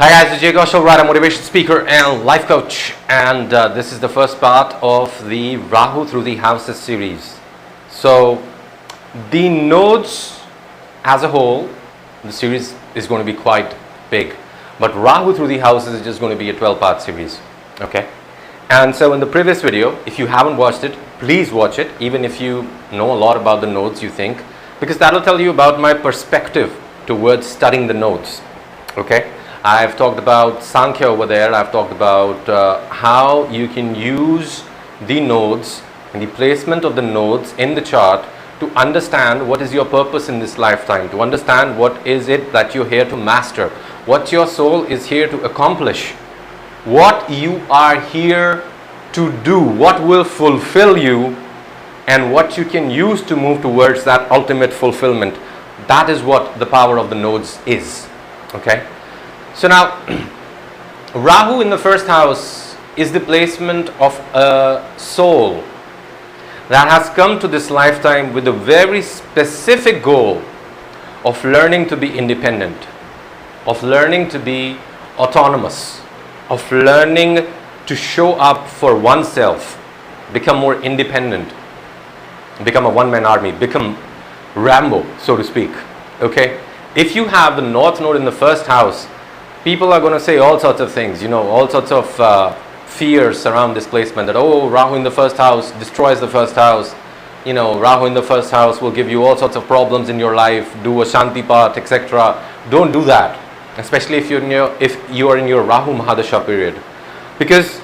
Hi guys, this is Kaushal, a motivation speaker and life coach, and this is the first part of the Rahu through the houses series. So the nodes as a whole, the series is going to be quite big, but Rahu through the houses is just going to be a 12-part series. Okay, and so in the previous video, if you haven't watched it, please watch it, even if you know a lot about the nodes, you think, because that will tell you about my perspective towards studying the nodes. Okay, I've talked about Sankhya over there. I've talked about how you can use the nodes and the placement of the nodes in the chart to understand what is your purpose in this lifetime, to understand what is it that you're here to master, what your soul is here to accomplish, what you are here to do, what will fulfill you, and what you can use to move towards that ultimate fulfillment. That is what the power of the nodes is. Okay. So now, Rahu in the first house is the placement of a soul that has come to this lifetime with a very specific goal of learning to be independent, of learning to be autonomous, of learning to show up for oneself, become more independent, become a one-man army, become Rambo, so to speak. Okay? If you have the North Node in the first house, people are going to say all sorts of things, all sorts of fears around this placement, that, oh, Rahu in the first house destroys the first house, Rahu in the first house will give you all sorts of problems in your life, do a Shanti Path, etc. Don't do that, especially if you are in your Rahu mahadasha period, because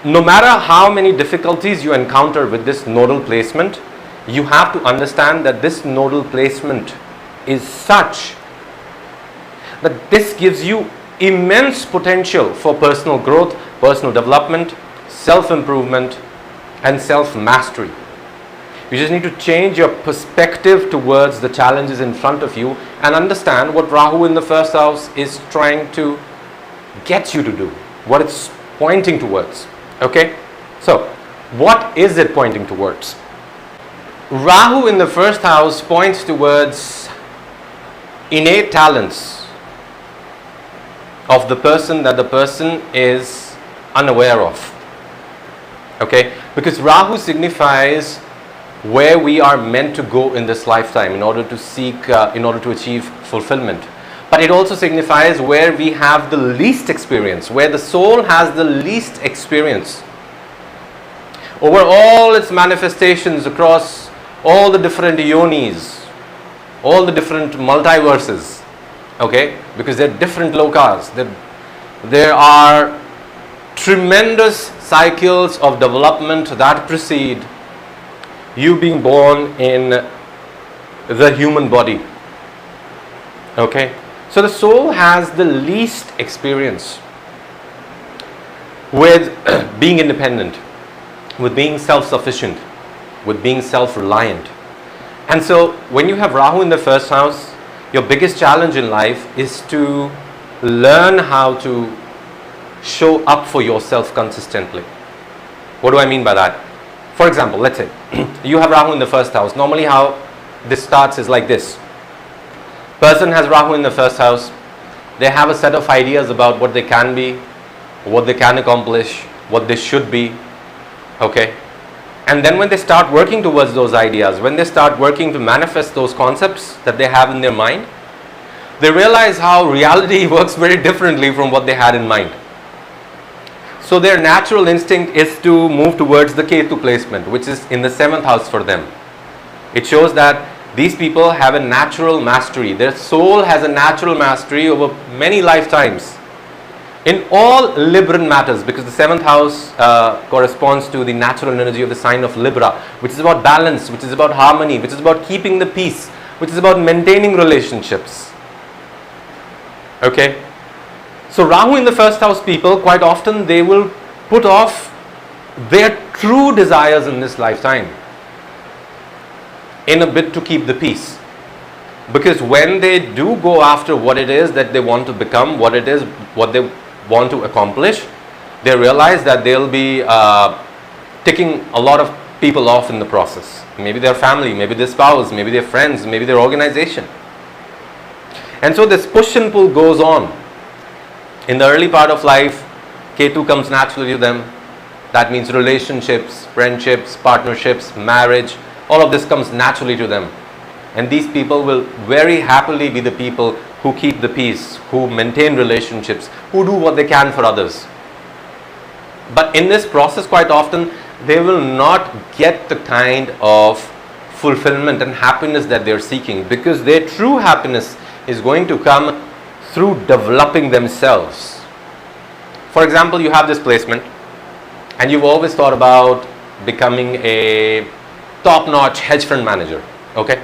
no matter how many difficulties you encounter with this nodal placement, you have to understand that this nodal placement is such that this gives you immense potential for personal growth, personal development, self-improvement, and self-mastery. You just need to change your perspective towards the challenges in front of you and understand what Rahu in the first house is trying to get you to do, what it's pointing towards. Okay? So, what is it pointing towards? Rahu in the first house points towards innate talents of the person that the person is unaware of. Okay, because Rahu signifies where we are meant to go in this lifetime in order to seek, in order to achieve fulfillment. But it also signifies where we have the least experience, where the soul has the least experience over all its manifestations across all the different yonis, all the different multiverses. Okay, because there are different lokas, there are tremendous cycles of development that precede you being born in the human body. Okay, so the soul has the least experience with being independent, with being self-sufficient, with being self-reliant. And so when you have Rahu in the first house, your biggest challenge in life is to learn how to show up for yourself consistently. What do I mean by that? For example, let's say you have Rahu in the first house. Normally how this starts is like this. Person has Rahu in the first house. They have a set of ideas about what they can be, what they can accomplish, what they should be. Okay? And then when they start working towards those ideas, when they start working to manifest those concepts that they have in their mind, they realize how reality works very differently from what they had in mind. So their natural instinct is to move towards the Ketu placement, which is in the 7th house for them. It shows that these people have a natural mastery. Their soul has a natural mastery over many lifetimes in all Libran matters, because the 7th house corresponds to the natural energy of the sign of Libra, which is about balance, which is about harmony, which is about keeping the peace, which is about maintaining relationships. Okay? So Rahu in the first house people, quite often they will put off their true desires in this lifetime in a bid to keep the peace. Because when they do go after what it is that they want to become, what it is, what they want to accomplish, they realize that they'll be ticking a lot of people off in the process. Maybe their family, maybe their spouse, maybe their friends, maybe their organization. And so this push and pull goes on. In the early part of life, Ketu comes naturally to them. That means relationships, friendships, partnerships, marriage, all of this comes naturally to them. And these people will very happily be the people who keep the peace, who maintain relationships, who do what they can for others. But in this process, quite often, they will not get the kind of fulfillment and happiness that they're seeking, because their true happiness is going to come through developing themselves. For example, you have this placement and you've always thought about becoming a top-notch hedge fund manager, okay?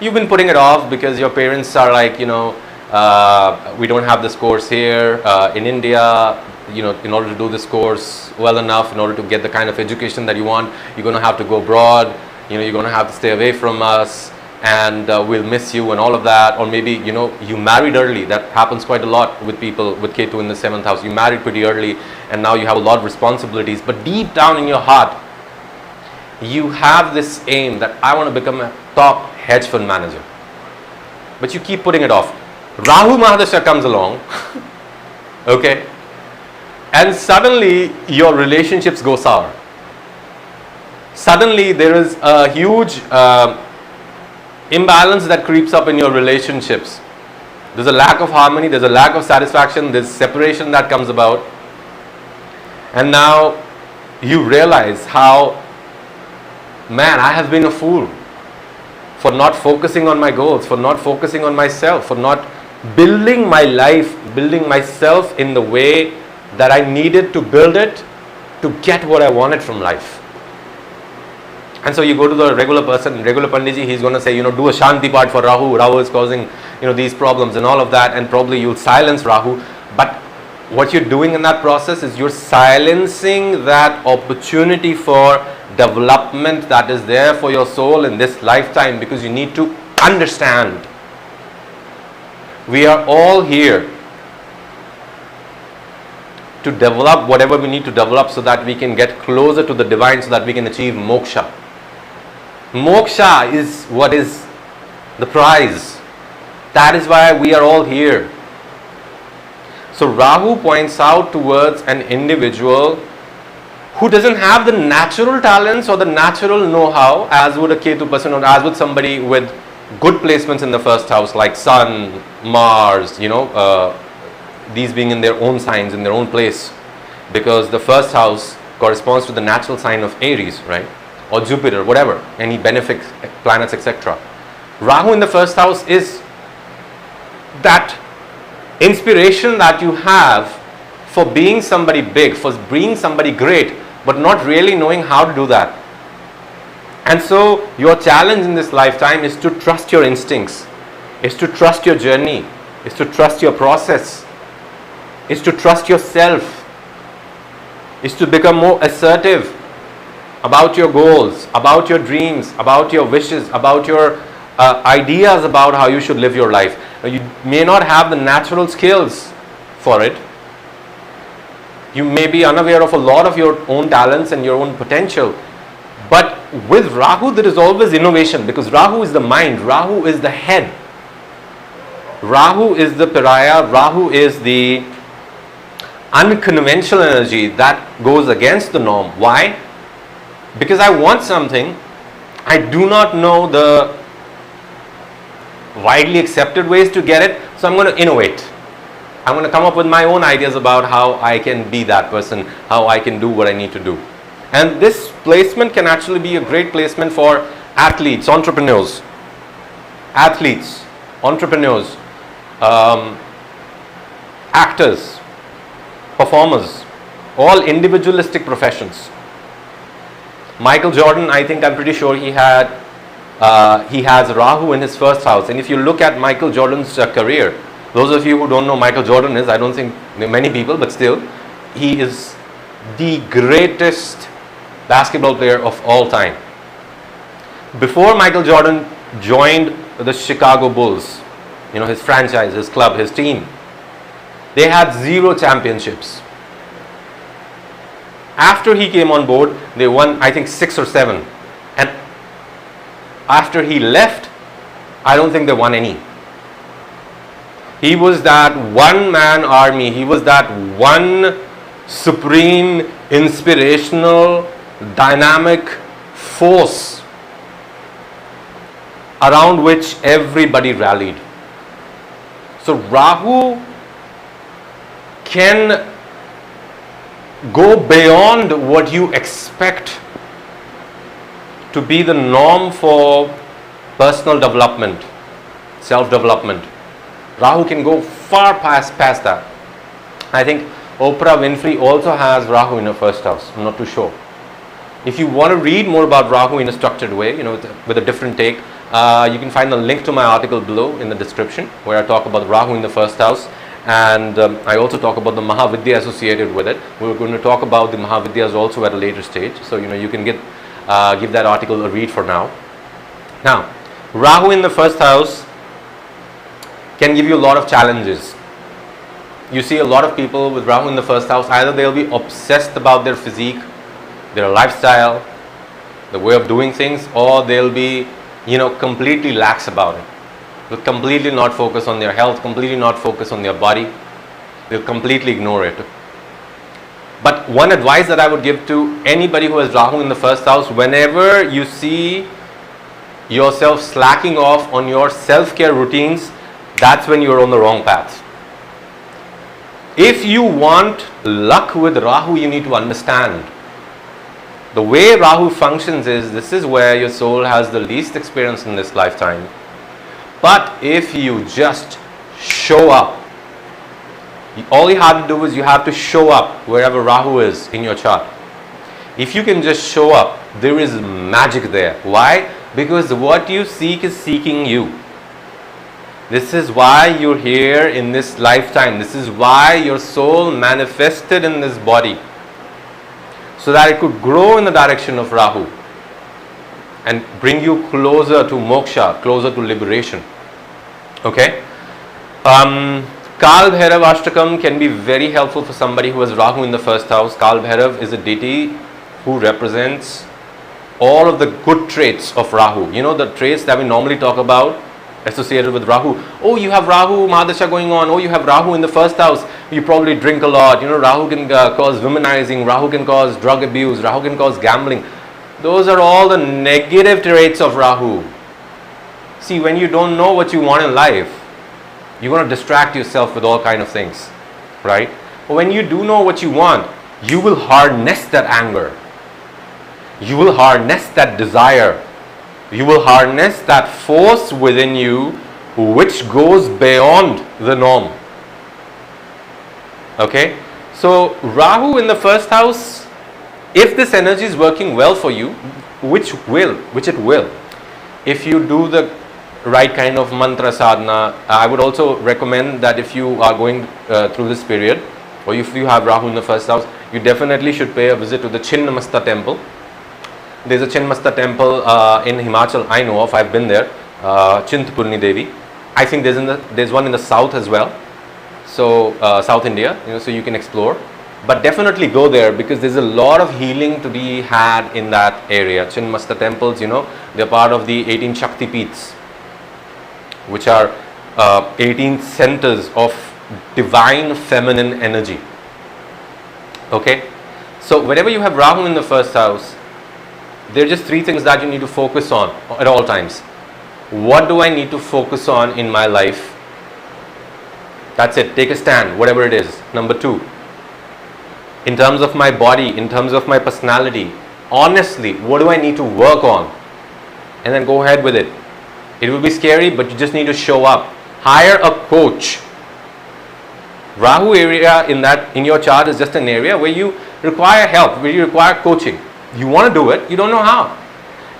You've been putting it off because your parents are like, we don't have this course here in India. In order to do this course well enough, in order to get the kind of education that you want, you're going to have to go abroad. You're going to have to stay away from us, and we'll miss you and all of that. Or maybe, you married early. That happens quite a lot with people with Ketu in the 7th house. You married pretty early, and now you have a lot of responsibilities. But deep down in your heart, you have this aim that I want to become a top hedge fund manager. But you keep putting it off. Rahu mahadasha comes along, okay? And suddenly your relationships go sour. Suddenly there is a huge imbalance that creeps up in your relationships. There's a lack of harmony, there's a lack of satisfaction, there's separation that comes about. And now you realize how, man, I have been a fool for not focusing on my goals, for not focusing on myself, for not building my life, building myself in the way that I needed to build it to get what I wanted from life. And so you go to the regular person, regular Panditji, he's going to say, do a Shanti part for Rahu. Rahu is causing, these problems and all of that, and probably you'll silence Rahu. But what you're doing in that process is you're silencing that opportunity for development that is there for your soul in this lifetime, because you need to understand. We are all here to develop whatever we need to develop so that we can get closer to the divine, so that we can achieve moksha. Moksha is what is the prize. That is why we are all here. So Rahu points out towards an individual who doesn't have the natural talents or the natural know-how as would a Ketu person, or as would somebody with good placements in the first house like Sun, Mars, these being in their own signs, in their own place, because the first house corresponds to the natural sign of Aries, right? Or Jupiter, whatever, any benefic planets, etc. Rahu in the first house is that inspiration that you have for being somebody big, for being somebody great, but not really knowing how to do that. And so your challenge in this lifetime is to trust your instincts, is to trust your journey, is to trust your process, is to trust yourself, is to become more assertive about your goals, about your dreams, about your wishes, about your ideas about how you should live your life. Now, you may not have the natural skills for it. You may be unaware of a lot of your own talents and your own potential. But with Rahu, there is always innovation, because Rahu is the mind, Rahu is the head, Rahu is the pariah, Rahu is the unconventional energy that goes against the norm. Why? Because I want something, I do not know the widely accepted ways to get it, so I'm going to innovate. I'm going to come up with my own ideas about how I can be that person, how I can do what I need to do. And this placement can actually be a great placement for athletes, entrepreneurs, actors, performers, all individualistic professions. Michael Jordan, I'm pretty sure he has Rahu in his first house. And if you look at Michael Jordan's career, those of you who don't know Michael Jordan is, I don't think many people, but still, he is the greatest basketball player of all time. Before Michael Jordan joined the Chicago Bulls, his franchise, his club, his team, they had 0 championships. After he came on board, they won 6 or 7. And after he left, I don't think they won any. He was that one man army. He was that one supreme, inspirational, dynamic force around which everybody rallied. So Rahu can go beyond what you expect to be the norm for personal development, self-development. Rahu can go far past that. I think Oprah Winfrey also has Rahu in her first house. I'm not too sure. If you want to read more about Rahu in a structured way, with a different take, you can find the link to my article below in the description, where I talk about Rahu in the first house, and I also talk about the Mahavidya associated with it. We're going to talk about the Mahavidyas also at a later stage, so you can give that article a read for now. Now, Rahu in the first house can give you a lot of challenges. You see a lot of people with Rahu in the first house, either they'll be obsessed about their physique, their lifestyle, the way of doing things, or they'll be completely lax about it. They'll completely not focus on their health, completely not focus on their body. They'll completely ignore it. But one advice that I would give to anybody who has Rahu in the first house, whenever you see yourself slacking off on your self-care routines, that's when you're on the wrong path. If you want luck with Rahu, you need to understand the way Rahu functions is, this is where your soul has the least experience in this lifetime. But if you just show up, all you have to do is you have to show up wherever Rahu is in your chart. If you can just show up, there is magic there. Why? Because what you seek is seeking you. This is why you're here in this lifetime. This is why your soul manifested in this body, so that it could grow in the direction of Rahu and bring you closer to moksha, closer to liberation. Okay? Kal Bhairav Ashtakam can be very helpful for somebody who has Rahu in the first house. Kal Bhairav is a deity who represents all of the good traits of Rahu. The traits that we normally talk about associated with Rahu. Oh, you have Rahu mahadasha going on. Oh, you have Rahu in the first house. You probably drink a lot. Rahu can cause womanizing. Rahu can cause drug abuse. Rahu can cause gambling. Those are all the negative traits of Rahu. See, when you don't know what you want in life, you're going to distract yourself with all kind of things, right? But when you do know what you want, you will harness that anger. You will harness that desire. You will harness that force within you which goes beyond the norm. Okay? So Rahu in the first house, if this energy is working well for you, which it will, if you do the right kind of mantra sadhana, I would also recommend that if you are going through this period, or if you have Rahu in the first house, you definitely should pay a visit to the Chinnamasta temple. There's a Chinnamasta temple in Himachal I know of. I've been there, Chintapurni Devi. I think there's one in the south as well, so South India, so you can explore. But definitely go there, because there's a lot of healing to be had in that area. Chinnamasta temples, they're part of the 18 Shakti Peeths, which are 18 centers of divine feminine energy. Okay, so whenever you have Rahu in the first house, there are just three things that you need to focus on at all times. What do I need to focus on in my life? That's it. Take a stand, whatever it is. Number two, in terms of my body, in terms of my personality, honestly, what do I need to work on? And then go ahead with it. It will be scary, but you just need to show up. Hire a coach. Rahu area in your chart is just an area where you require help, where you require coaching. You want to do it, you don't know how.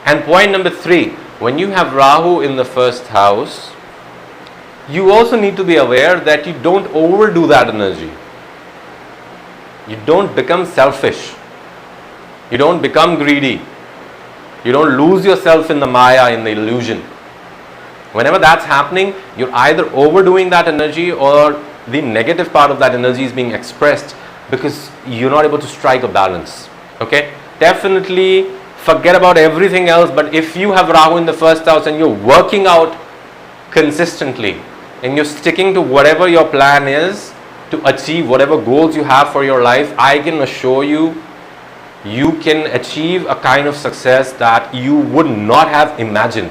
And point number three, when you have Rahu in the first house, you also need to be aware that you don't overdo that energy. You don't become selfish. You don't become greedy. You don't lose yourself in the maya, in the illusion. Whenever that's happening, you're either overdoing that energy, or the negative part of that energy is being expressed because you're not able to strike a balance. Okay? Definitely forget about everything else, but if you have Rahu in the first house and you're working out consistently, and you're sticking to whatever your plan is to achieve whatever goals you have for your life, I can assure you, you can achieve a kind of success that you would not have imagined.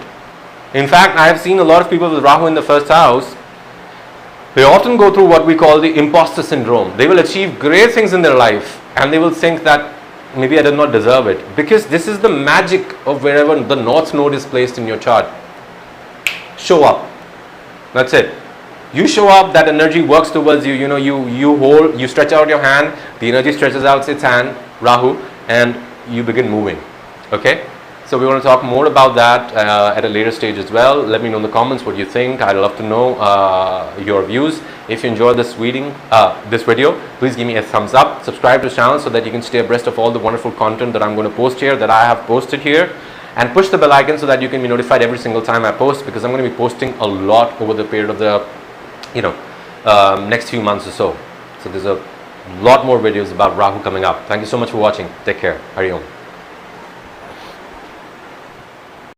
In fact, I have seen a lot of people with Rahu in the first house. They often go through what we call the imposter syndrome. They will achieve great things in their life and they will think that maybe I did not deserve it, because this is the magic of wherever the north node is placed in your chart. Show up. That's it. You show up, that energy works towards you. You know, you hold, you stretch out your hand, the energy stretches out its hand, Rahu, and you begin moving. Okay? So we want to talk more about that at a later stage as well. Let me know in the comments what you think. I'd love to know your views. If you enjoyed this video, please give me a thumbs up. Subscribe to the channel so that you can stay abreast of all the wonderful content that I'm going to post here, that I have posted here. And push the bell icon so that you can be notified every single time I post, because I'm going to be posting a lot over the period of the next few months or so. So there's a lot more videos about Rahu coming up. Thank you so much for watching. Take care. Hari Om.